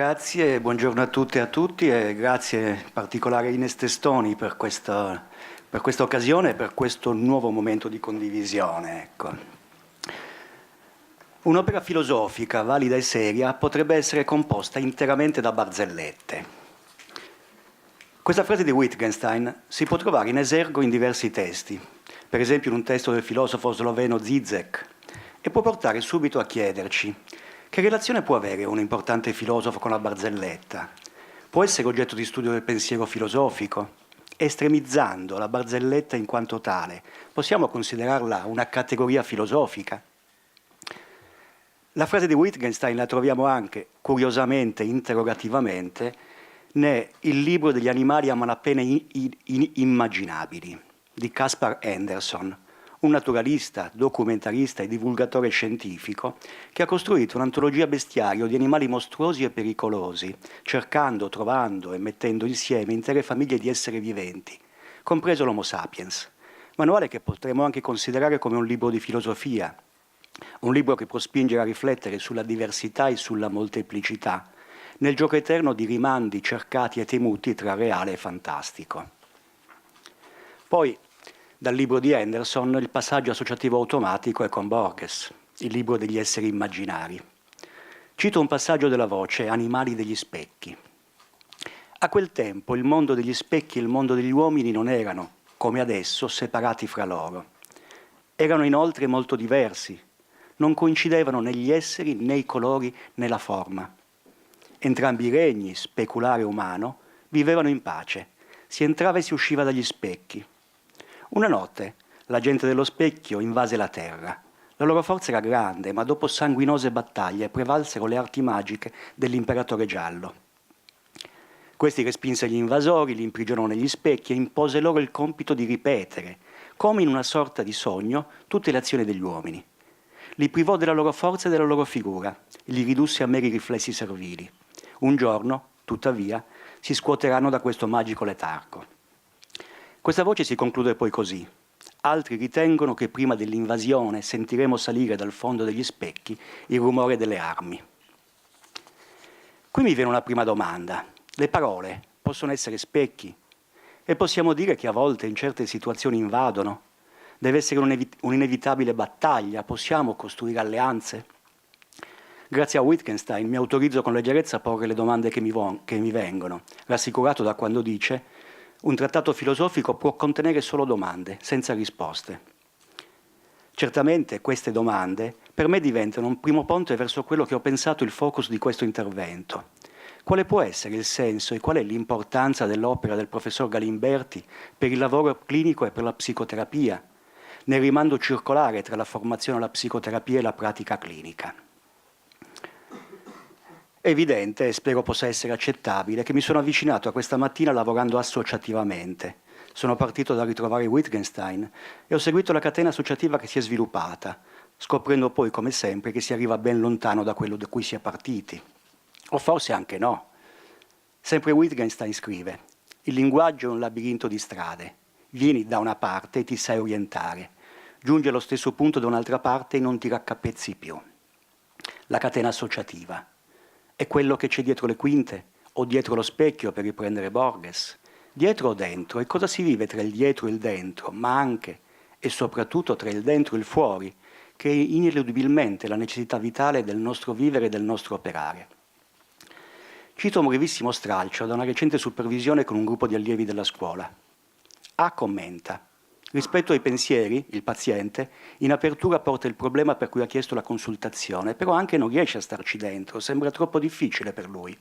Grazie, buongiorno a tutte e a tutti e grazie in particolare a Ines Testoni per questa occasione e per questo nuovo momento di condivisione. Ecco. Un'opera filosofica valida e seria potrebbe essere composta interamente da barzellette. Questa frase di Wittgenstein si può trovare in esergo in diversi testi, per esempio in un testo del filosofo sloveno Zizek, e può portare subito a chiederci: che relazione può avere un importante filosofo con la barzelletta? Può essere oggetto di studio del pensiero filosofico? Estremizzando la barzelletta in quanto tale, possiamo considerarla una categoria filosofica? La frase di Wittgenstein la troviamo anche, curiosamente, interrogativamente, nel libro degli animali a malapena immaginabili di Caspar Anderson, un naturalista, documentarista e divulgatore scientifico che ha costruito un'antologia bestiario di animali mostruosi e pericolosi, cercando, trovando e mettendo insieme intere famiglie di esseri viventi, compreso l'Homo sapiens. Manuale che potremmo anche considerare come un libro di filosofia, un libro che può spingere a riflettere sulla diversità e sulla molteplicità, nel gioco eterno di rimandi cercati e temuti tra reale e fantastico. Poi, dal libro di Anderson, il passaggio associativo automatico è con Borges, il libro degli esseri immaginari. Cito un passaggio della voce Animali degli specchi. A quel tempo il mondo degli specchi e il mondo degli uomini non erano, come adesso, separati fra loro. Erano inoltre molto diversi, non coincidevano negli esseri, né i colori, né la forma. Entrambi i regni, speculare e umano, vivevano in pace. Si entrava e si usciva dagli specchi. Una notte la gente dello specchio invase la terra. La loro forza era grande, ma dopo sanguinose battaglie prevalsero le arti magiche dell'imperatore giallo. Questi respinse gli invasori, li imprigionò negli specchi e impose loro il compito di ripetere, come in una sorta di sogno, tutte le azioni degli uomini. Li privò della loro forza e della loro figura, e li ridusse a meri riflessi servili. Un giorno, tuttavia, si scuoteranno da questo magico letargo. Questa voce si conclude poi così. Altri ritengono che prima dell'invasione sentiremo salire dal fondo degli specchi il rumore delle armi. Qui mi viene una prima domanda. Le parole possono essere specchi? E possiamo dire che a volte in certe situazioni invadono? Deve essere un'inevitabile battaglia? Possiamo costruire alleanze? Grazie a Wittgenstein mi autorizzo con leggerezza a porre le domande che mi vengono, rassicurato da quando dice: un trattato filosofico può contenere solo domande, senza risposte. Certamente queste domande per me diventano un primo ponte verso quello che ho pensato il focus di questo intervento. Quale può essere il senso e qual è l'importanza dell'opera del professor Galimberti per il lavoro clinico e per la psicoterapia, nel rimando circolare tra la formazione alla psicoterapia e la pratica clinica? È evidente, e spero possa essere accettabile, che mi sono avvicinato a questa mattina lavorando associativamente. Sono partito da ritrovare Wittgenstein e ho seguito la catena associativa che si è sviluppata, scoprendo poi, come sempre, che si arriva ben lontano da quello da cui si è partiti. O forse anche no. Sempre Wittgenstein scrive: il linguaggio è un labirinto di strade. Vieni da una parte e ti sai orientare. Giungi allo stesso punto da un'altra parte e non ti raccapezzi più. La catena associativa. È quello che c'è dietro le quinte o dietro lo specchio, per riprendere Borges. Dietro o dentro? E cosa si vive tra il dietro e il dentro, ma anche e soprattutto tra il dentro e il fuori, che è ineludibilmente la necessità vitale del nostro vivere e del nostro operare. Cito un brevissimo stralcio da una recente supervisione con un gruppo di allievi della scuola. A commenta: rispetto ai pensieri, il paziente in apertura porta il problema per cui ha chiesto la consultazione, però anche non riesce a starci dentro, sembra troppo difficile per lui.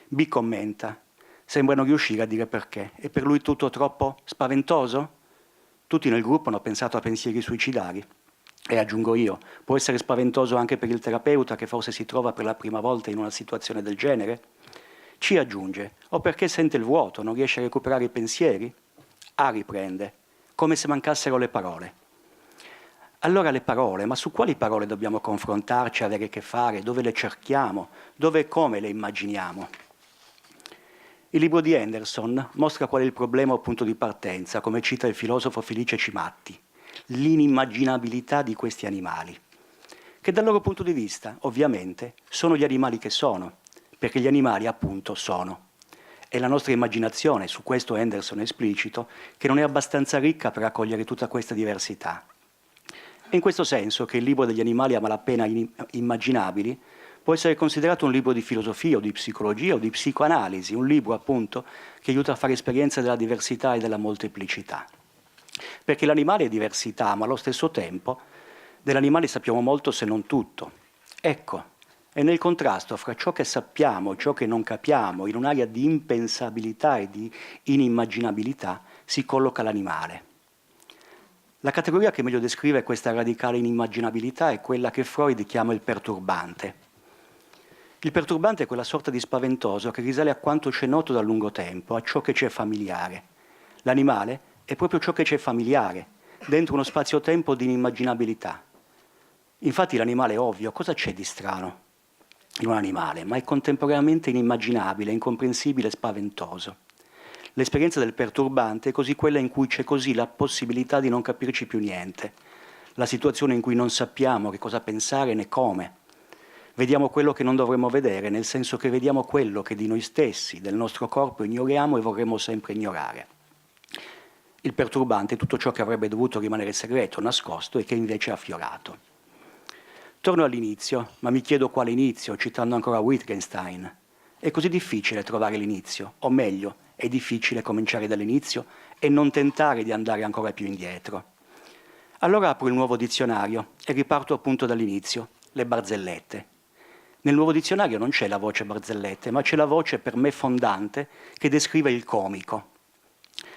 B commenta: sembra non riuscire a dire perché, è per lui tutto troppo spaventoso? Tutti nel gruppo hanno pensato a pensieri suicidari. E aggiungo io, può essere spaventoso anche per il terapeuta che forse si trova per la prima volta in una situazione del genere? C aggiunge, o perché sente il vuoto, non riesce a recuperare i pensieri? A riprende, come se mancassero le parole. Allora le parole, ma su quali parole dobbiamo confrontarci, avere che fare, dove le cerchiamo, dove e come le immaginiamo? Il libro di Anderson mostra qual è il problema o punto di partenza, come cita il filosofo Felice Cimatti, l'inimmaginabilità di questi animali, che dal loro punto di vista, ovviamente, sono gli animali che sono, perché gli animali appunto sono. È la nostra immaginazione, su questo Anderson è esplicito, che non è abbastanza ricca per accogliere tutta questa diversità. È in questo senso che il libro degli animali a malapena immaginabili può essere considerato un libro di filosofia o di psicologia o di psicoanalisi, un libro appunto che aiuta a fare esperienza della diversità e della molteplicità. Perché l'animale è diversità, ma allo stesso tempo dell'animale sappiamo molto se non tutto. Ecco, è nel contrasto fra ciò che sappiamo e ciò che non capiamo, in un'area di impensabilità e di inimmaginabilità, si colloca l'animale. La categoria che meglio descrive questa radicale inimmaginabilità è quella che Freud chiama il perturbante. Il perturbante è quella sorta di spaventoso che risale a quanto c'è noto da lungo tempo, a ciò che c'è familiare. L'animale è proprio ciò che c'è familiare, dentro uno spazio-tempo di inimmaginabilità. Infatti l'animale è ovvio, cosa c'è di strano in un animale, ma è contemporaneamente inimmaginabile, incomprensibile e spaventoso. L'esperienza del perturbante è così quella in cui c'è così la possibilità di non capirci più niente, la situazione in cui non sappiamo che cosa pensare né come. Vediamo quello che non dovremmo vedere, nel senso che vediamo quello che di noi stessi, del nostro corpo, ignoriamo e vorremmo sempre ignorare. Il perturbante è tutto ciò che avrebbe dovuto rimanere segreto, nascosto e che invece ha affiorato. Torno all'inizio, ma mi chiedo quale inizio, citando ancora Wittgenstein. È così difficile trovare l'inizio, o meglio, è difficile cominciare dall'inizio e non tentare di andare ancora più indietro. Allora apro il nuovo dizionario e riparto appunto dall'inizio, le barzellette. Nel nuovo dizionario non c'è la voce barzellette, ma c'è la voce per me fondante che descrive il comico.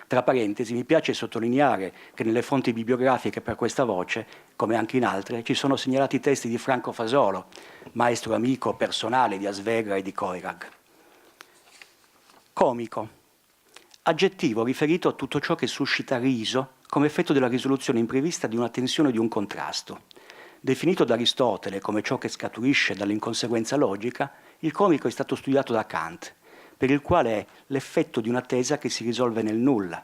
Tra parentesi, mi piace sottolineare che nelle fonti bibliografiche per questa voce, come anche in altre, ci sono segnalati testi di Franco Fasolo, maestro amico personale di Asvegra e di Coirag. Comico, aggettivo riferito a tutto ciò che suscita riso come effetto della risoluzione imprevista di una tensione o di un contrasto. Definito da Aristotele come ciò che scaturisce dall'inconseguenza logica, il comico è stato studiato da Kant, per il quale è l'effetto di un'attesa che si risolve nel nulla,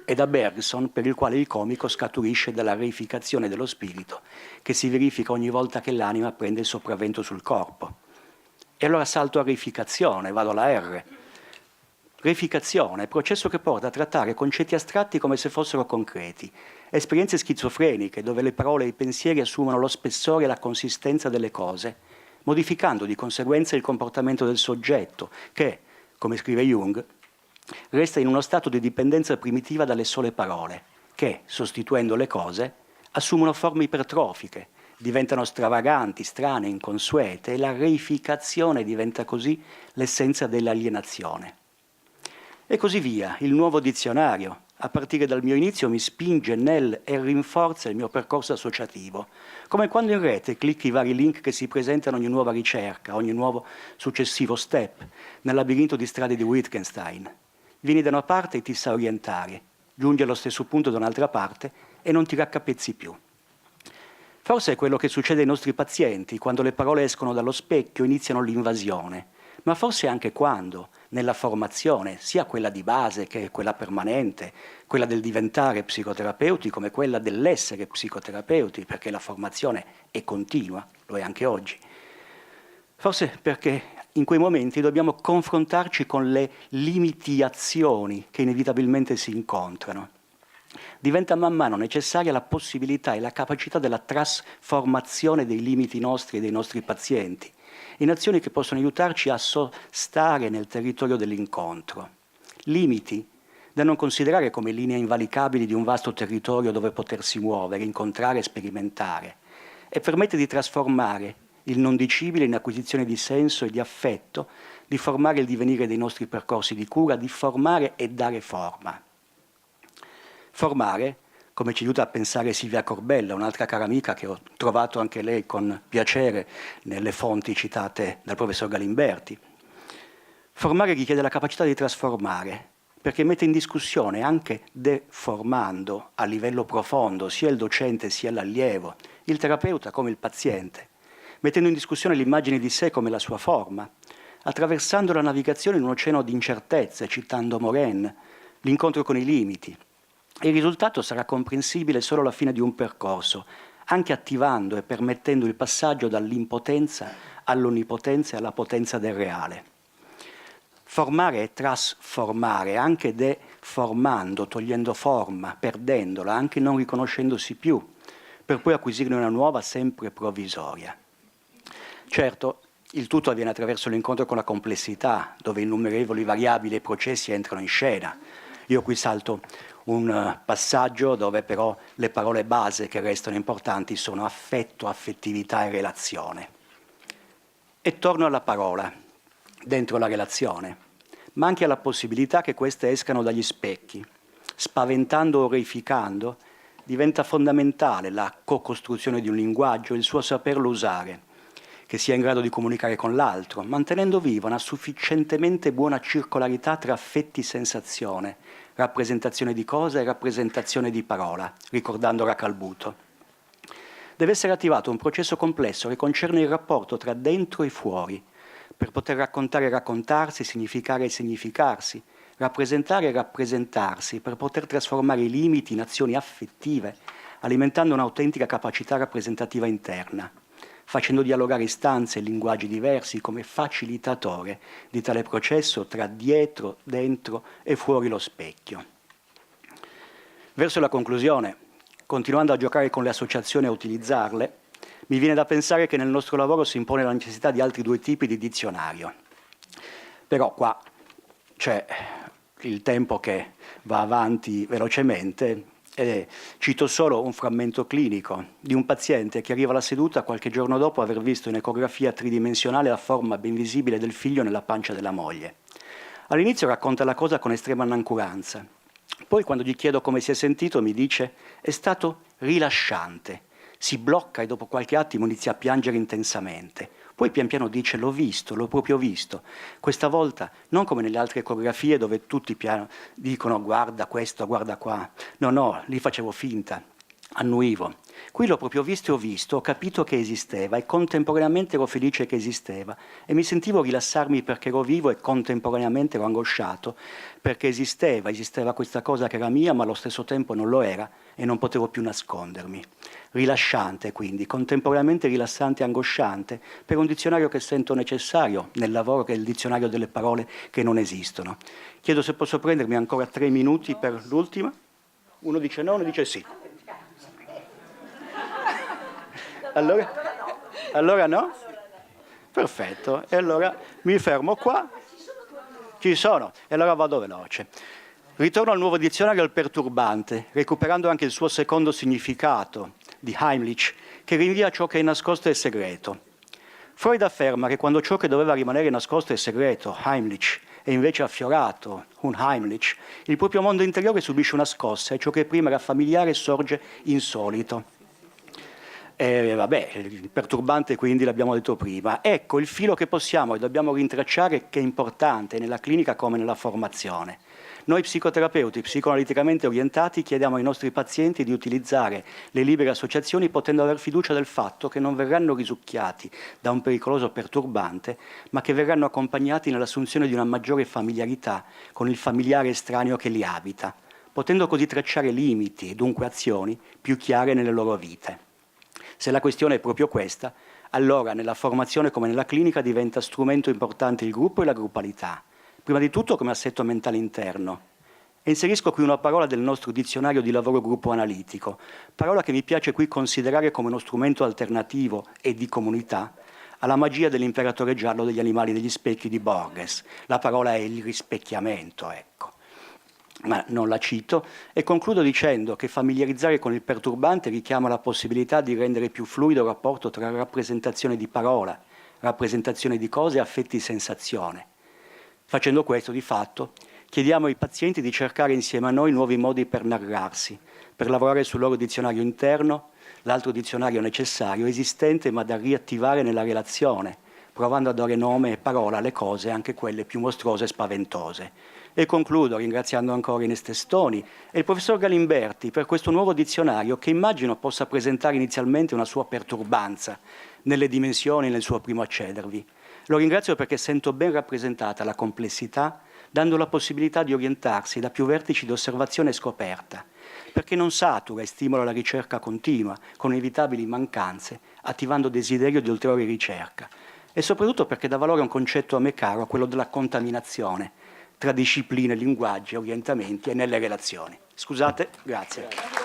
e da Bergson, per il quale il comico scaturisce dalla reificazione dello spirito, che si verifica ogni volta che l'anima prende il sopravvento sul corpo. E allora salto a reificazione, vado alla R. Reificazione, processo che porta a trattare concetti astratti come se fossero concreti, esperienze schizofreniche dove le parole e i pensieri assumono lo spessore e la consistenza delle cose, modificando di conseguenza il comportamento del soggetto che, come scrive Jung, resta in uno stato di dipendenza primitiva dalle sole parole, che, sostituendo le cose, assumono forme ipertrofiche, diventano stravaganti, strane, inconsuete, e la reificazione diventa così l'essenza dell'alienazione. E così via, il nuovo dizionario, a partire dal mio inizio, mi spinge nel e rinforza il mio percorso associativo, come quando in rete clicchi i vari link che si presentano ogni nuova ricerca, ogni nuovo successivo step, nel labirinto di strade di Wittgenstein. Vieni da una parte e ti sa orientare, giungi allo stesso punto da un'altra parte e non ti raccapezzi più. Forse è quello che succede ai nostri pazienti, quando le parole escono dallo specchio iniziano l'invasione, ma forse anche quando, nella formazione, sia quella di base che quella permanente, quella del diventare psicoterapeuti come quella dell'essere psicoterapeuti, perché la formazione è continua, lo è anche oggi. Forse perché in quei momenti dobbiamo confrontarci con le limitazioni che inevitabilmente si incontrano. Diventa man mano necessaria la possibilità e la capacità della trasformazione dei limiti nostri e dei nostri pazienti, in azioni che possono aiutarci a stare nel territorio dell'incontro. Limiti da non considerare come linee invalicabili di un vasto territorio dove potersi muovere, incontrare e sperimentare, e permette di trasformare il non dicibile in acquisizione di senso e di affetto, di formare il divenire dei nostri percorsi di cura, di formare e dare forma. Formare, come ci aiuta a pensare Silvia Corbella, un'altra cara amica che ho trovato anche lei con piacere nelle fonti citate dal professor Galimberti. Formare richiede la capacità di trasformare, perché mette in discussione, anche deformando a livello profondo, sia il docente sia l'allievo, il terapeuta come il paziente, mettendo in discussione l'immagine di sé come la sua forma, attraversando la navigazione in un oceano di incertezze, citando Morin, l'incontro con i limiti. Il risultato sarà comprensibile solo alla fine di un percorso, anche attivando e permettendo il passaggio dall'impotenza all'onnipotenza e alla potenza del reale. Formare è trasformare, anche deformando, togliendo forma, perdendola, anche non riconoscendosi più, per poi acquisirne una nuova sempre provvisoria. Certo, il tutto avviene attraverso l'incontro con la complessità, dove innumerevoli variabili e processi entrano in scena. Io qui salto un passaggio dove però le parole base che restano importanti sono affetto, affettività e relazione. E torno alla parola, dentro la relazione, ma anche alla possibilità che queste escano dagli specchi. Spaventando o reificando, diventa fondamentale la co-costruzione di un linguaggio e il suo saperlo usare, che sia in grado di comunicare con l'altro, mantenendo viva una sufficientemente buona circolarità tra affetti e sensazione, rappresentazione di cosa e rappresentazione di parola, ricordando Racalbuto. Deve essere attivato un processo complesso che concerne il rapporto tra dentro e fuori, per poter raccontare e raccontarsi, significare e significarsi, rappresentare e rappresentarsi, per poter trasformare i limiti in azioni affettive, alimentando un'autentica capacità rappresentativa interna, facendo dialogare istanze e linguaggi diversi come facilitatore di tale processo tra dietro, dentro e fuori lo specchio. Verso la conclusione, continuando a giocare con le associazioni e a utilizzarle, mi viene da pensare che nel nostro lavoro si impone la necessità di altri due tipi di dizionario. Però qua c'è il tempo che va avanti velocemente e cito solo un frammento clinico di un paziente che arriva alla seduta qualche giorno dopo aver visto in ecografia tridimensionale la forma ben visibile del figlio nella pancia della moglie. All'inizio racconta la cosa con estrema noncuranza. Poi quando gli chiedo come si è sentito mi dice è stato rilasciante. Si blocca e dopo qualche attimo inizia a piangere intensamente. Poi pian piano dice l'ho visto, l'ho proprio visto. Questa volta non come nelle altre ecografie dove tutti dicono guarda questo, guarda qua. No, lì facevo finta, annuivo. Qui l'ho proprio visto e ho visto, ho capito che esisteva e contemporaneamente ero felice che esisteva e mi sentivo rilassarmi perché ero vivo e contemporaneamente ero angosciato perché esisteva questa cosa che era mia ma allo stesso tempo non lo era e non potevo più nascondermi. Rilasciante quindi, contemporaneamente rilassante e angosciante per un dizionario che sento necessario nel lavoro che è il dizionario delle parole che non esistono. Chiedo se posso prendermi ancora 3 minuti per l'ultima. Uno dice no, uno dice sì. Allora no? Perfetto, e allora mi fermo qua. Ci sono, e allora vado veloce. Ritorno al nuovo dizionario al perturbante, recuperando anche il suo secondo significato, di Heimlich, che rinvia a ciò che è nascosto e segreto. Freud afferma che quando ciò che doveva rimanere nascosto e segreto, Heimlich, è invece affiorato, Unheimlich, il proprio mondo interiore subisce una scossa e ciò che prima era familiare sorge insolito. Il perturbante quindi l'abbiamo detto prima. Ecco il filo che possiamo e dobbiamo rintracciare che è importante nella clinica come nella formazione. Noi psicoterapeuti psicoanaliticamente orientati chiediamo ai nostri pazienti di utilizzare le libere associazioni potendo aver fiducia del fatto che non verranno risucchiati da un pericoloso perturbante, ma che verranno accompagnati nell'assunzione di una maggiore familiarità con il familiare estraneo che li abita, potendo così tracciare limiti e dunque azioni più chiare nelle loro vite. Se la questione è proprio questa, allora nella formazione come nella clinica diventa strumento importante il gruppo e la gruppalità, prima di tutto come assetto mentale interno. E inserisco qui una parola del nostro dizionario di lavoro gruppo analitico, parola che mi piace qui considerare come uno strumento alternativo e di comunità alla magia dell'imperatore giallo degli animali degli specchi di Borges. La parola è il rispecchiamento, ecco. Ma non la cito, e concludo dicendo che familiarizzare con il perturbante richiama la possibilità di rendere più fluido il rapporto tra rappresentazione di parola, rappresentazione di cose, affetti e sensazione. Facendo questo, di fatto, chiediamo ai pazienti di cercare insieme a noi nuovi modi per narrarsi, per lavorare sul loro dizionario interno, l'altro dizionario necessario, esistente ma da riattivare nella relazione, provando a dare nome e parola alle cose, anche quelle più mostruose e spaventose. E concludo ringraziando ancora Ines Testoni e il professor Galimberti per questo nuovo dizionario che immagino possa presentare inizialmente una sua perturbanza nelle dimensioni nel suo primo accedervi. Lo ringrazio perché sento ben rappresentata la complessità, dando la possibilità di orientarsi da più vertici di osservazione e scoperta, perché non satura e stimola la ricerca continua, con inevitabili mancanze, attivando desiderio di ulteriore ricerca. e soprattutto perché dà valore a un concetto a me caro, quello della contaminazione tra discipline, linguaggi, orientamenti e nelle relazioni. Scusate, grazie.